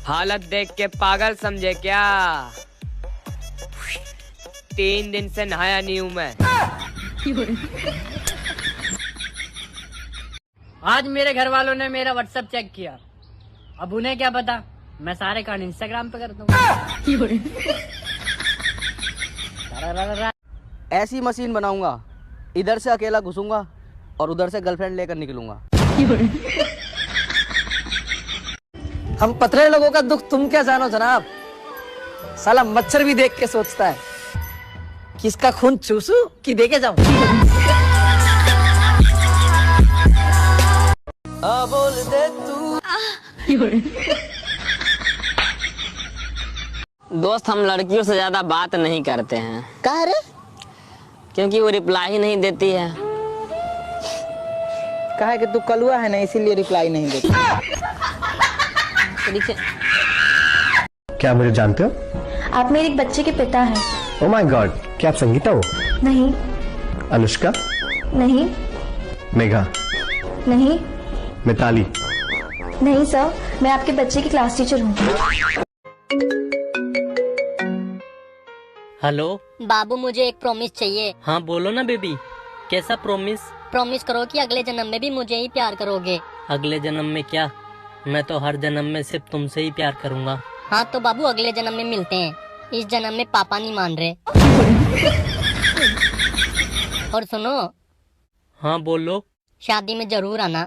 हालत देख के पागल समझे क्या? 3 दिन से नहाया नहीं हूँ मैं। आज मेरे घर वालों ने मेरा व्हाट्सएप चेक किया। अब उन्हें क्या पता, मैं सारे कांड इंस्टाग्राम पे करता हूँ। ऐसी मशीन बनाऊंगा, इधर से अकेला घुसूंगा और उधर से गर्लफ्रेंड लेकर निकलूंगा। हम पतले लोगों का दुख तुम क्या जानो जनाब। साला मच्छर भी देख के सोचता है किसका खून चूसू कि देके जाऊं। बोल दे तू। दोस्त, हम लड़कियों से ज्यादा बात नहीं करते हैं। कह रे? क्योंकि वो रिप्लाई ही नहीं देती है। कहा कि तू कलुआ है ना, इसीलिए रिप्लाई नहीं देती। क्या मुझे जानते हो? आप मेरे एक बच्चे के पिता हैं। ओह माय गॉड, क्या आप संगीता हो? नहीं। अनुष्का? नहीं। मेघा? नहीं। मिताली? नहीं सर, मैं आपके बच्चे की क्लास टीचर हूँ। हेलो बाबू, मुझे एक प्रॉमिस चाहिए। हाँ बोलो ना बेबी, कैसा प्रॉमिस? प्रॉमिस करो कि अगले जन्म में भी मुझे ही प्यार करोगे। अगले जन्म में क्या, मैं तो हर जन्म में सिर्फ तुमसे ही प्यार करूंगा। हाँ तो बाबू, अगले जन्म में मिलते हैं। इस जन्म में पापा नहीं मान रहे। और सुनो। हाँ बोलो। शादी में जरूर आना।